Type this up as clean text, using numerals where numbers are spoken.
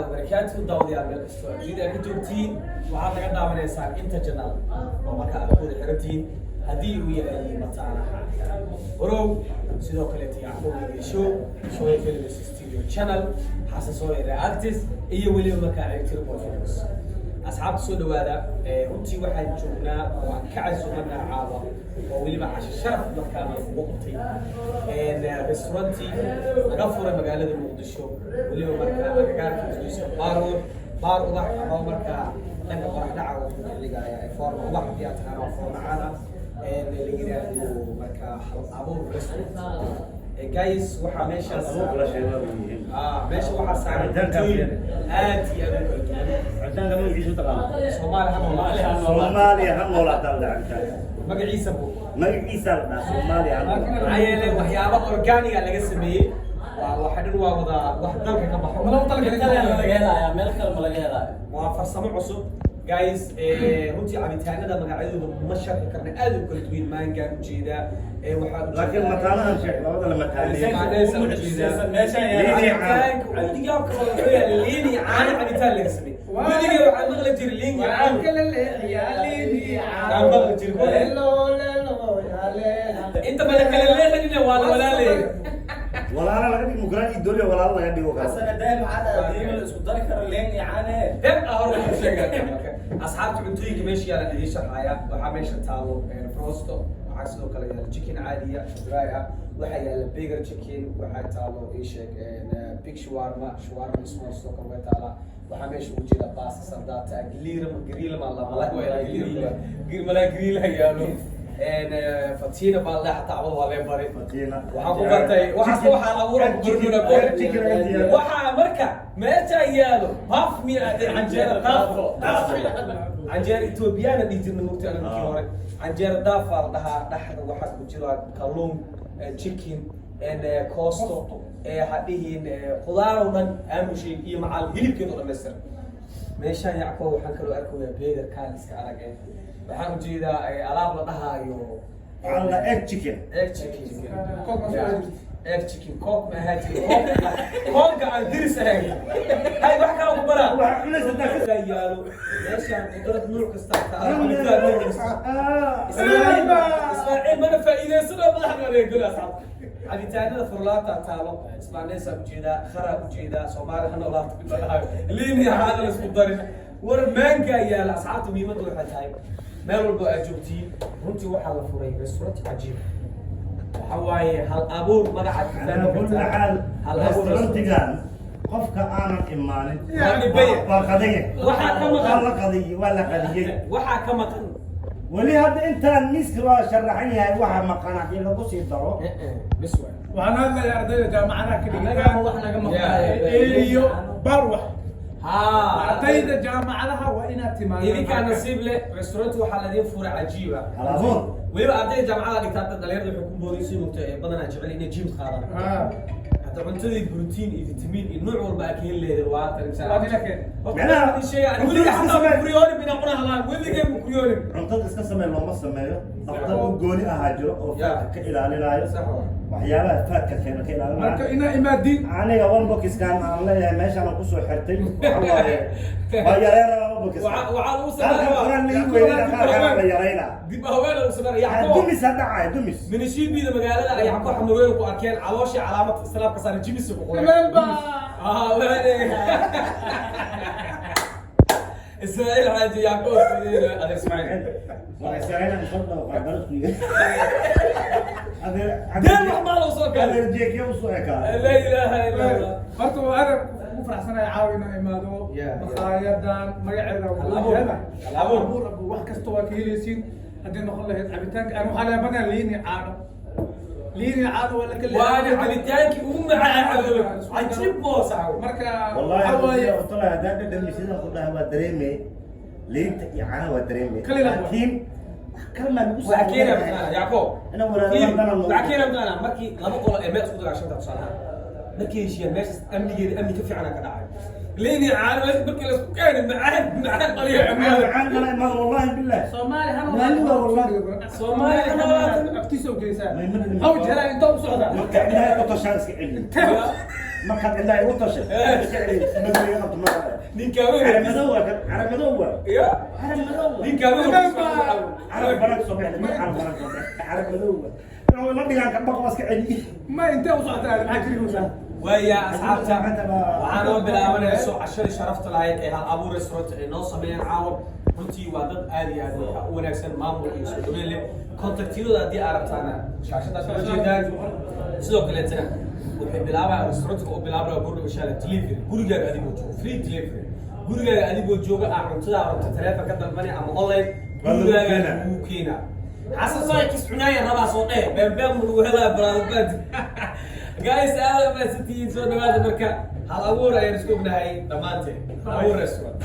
وبركاته داودي على المكسور إذا كنتم تين وهذا قد عمل إنسان أنت جنال ومركا أقول حرتين هدي ويا متاعنا ورو سيدو كلتي يعقوب شو فيلم ستوديو channel حساسوي رياكتس إيه ولي مكان تربو فيلمز أصحاب سودو هذا runtii waxaan joognaa oo ka casuumanaa caawa oo waliba casho sharaf markaan waqti restauranti laga furay magaalada Muqdisho waliba markaa agagaarka isku baar ubax ama markaa dhanka qorax dhaca oo xilligaya ay foorno ubax diyaar tahay foornacada la yiraahdo markaa hal abuur restaurant guys waxaa meeshaas meesha waxaa saaran aad iyo aad عندنا من يعيشوا طبعا Soomaali هم ولا طلع magaciisa buu magaciisa Soomaaliya ayay waxyaabo organic laga sameeyay waxa dhan waa wada wax dalka ka baxo ma laga helayaa meel kale ma laga helayaa waa farsamo cusub guys runtii cabitaanada magacyadooda ma sharxi karna aad u kala duwan maangaan u jeedaa waxaa لكن مكانها شيء labada makaan meesha cabitaanka udigaabka waa liini caano cabitaan laga sameeyay wadiga waxaa maqla jiray liini caano kala leeyahay liini aan maqla jiray inta badan kala leeyahay waa walaalay walaala laga dhigo mugraan idooyo walaala laga dhigo kaas asana daa'im hada diimal isku dari karo liini caano dab ahor wuxuu sheegay asxaabta cuntooyinka meesha yaala idin sharxaya waxaa meesha taalo frosto waxaa sidoo kale yaala chicken caadiya dry ah waxaa yaala burger chicken waxaa taalo ii sheeg big shawarma small sidoo kale way taala waxaa meesha ugu jira pasta sardata grill ma la malaha grill yaalo fatina baa la xataa waa la baray fatina waxaan ku bartay waxaa abuuray burguna waxaa marka meesha yaalo baf mi anjeera daafo anjeera Ethiopiana dhijirna mugti aan ku hore anjeera daafo dhaha dhaxda waxa ku jira kalluun chicken and costo hadihin khudaar oo dhan aamushay iyo macal hilibkeedu dhameystiran meesha yacqoob waxaan kaloo arkayaa burger kaan iska arag waxaan u jeedaa alaab la dhahayo alla egg chicken cook ma haati cook aan diris ahay hay wax kale ku bara waxa cunaysa dadka yaalo meeshaan qudrad nooc kasta ismaaciil mana faa'iideysan oo madax wareegay asxaab cabitaanada furlaata taalo ismaaciil u jeedaa khara u jeedaa Soomaali hana walaal ku dhahayo liin hada la isku darin war manga yaala asxaabta miimadu waxay tahay meel walba aad joogtiin runtii waxaa la furay restaurant cajiib waxa waaye hal abuur magaca restaurantigan qofka aanan imaanin waa qadaya waa la qadiyay waxaa ka maqan wali hadda intaan miiska waa sharaxan yahay waxa maqan hadii lagu sii daro bis waa waxaan hadlayaa ardayda jaamacadaha ka dhigan wax laga maqlaayo iyo barwax ardayda jaamacadaha waa inaad timaado idinka nasiib leh restaurant waxaa la idin furay cajiiba halaboon weliba ardayda jaamacadaha dhigtaa dhalinyarada waxay ku boodaysiin mugta badanaa jecel inay gym qaadaan cuntadii protein iyo vitamin iyo nooc walba ay ka heli leedahay waa tan cuntada iska samee looma sameeyo dhaqtar u gooni ahaa jiro oo faadka ka ilaalinayo waxyaabaha faadka keena ka ilaalinayo marka ina imaadin aniga one boxkan aan leeyahay meeshaan aan kusoo xirtay waxa waaye waa yareera one box waxaa lagu sameeyaa la yareena dib haween lagu sameeyaa dumis hadda dumis minishiibida magaalada ayaa ku xamarweyn ku arkeen calooshii calaamad islaamka saaran jimisi ku qoray إسماعيل حاجي يعقوب هذا إسماعيل. إسماعيل أنا صدق وقابلت دين ما له صوت. هذا يجيك يوم صوتك. لا إله إلا الله. برضو أنا مو فرح سنة يعاون إمادو. مخايدان ما يعرف. الأبور أبو واحد كستوى كيليسين. هدينا خليه عبيتانك أنا حالا بنا ليني عارف. ليني عادوا ولا كل وانا عبيتانك عجيب موسع مركا والله طلع هذا دم سيدنا كلها هو دريمي لين يعني هو دريمي لكن كلمه نقص وحكينا يعقوب انا ولا حكينا بدنا مركي لما قول ايميل اسكو عشان تصالح مركي شيء ماشي امني كيف انا كدعي ليني عارف مركي لو كان معاه طريقه معاه ما والله بالله صومالي هم والله صومالي هم اكتسوا كيسان او جرى انت وصعدا كانها قطشانسك علم ما كان إلا يوطش nin kaaga على مدوة على مدوة ya على مدوة nin kaaga على بلد صبح على بلد صبح على مدوة ما بيلان كم بقى ماسك عيني ما انت وصلت على معك كريم ويا أصحابتا waxaan u bilaabanayso cashadii sharafta lahayd ee hal abuur restaurant ee noo sameeyeen caawa runtii waa dad aad iyo aad u wanaagsan maamul iyo soo dhaweyn leh kontaktiyadooda haddii aad rabtaana shaashadaas ma jeedaan sidoo kaleetana waxay bilaabaa restaurantka oo bilaabaa gurna inshaalla delivery gurigaaga adigoo jooga free delivery gurigaaga adigoo jooga aa cuntada rabta taleefon ka dalbani ama online gurigaaga wuu keenaa xasan soo kis cunaaya rabaa soo dheh beembeen lagu helaa baraabad guys aad ma sitiin soo dhawaada marka hal abuur ayaan isku ognahay dhamaanteen hal abuur restaurant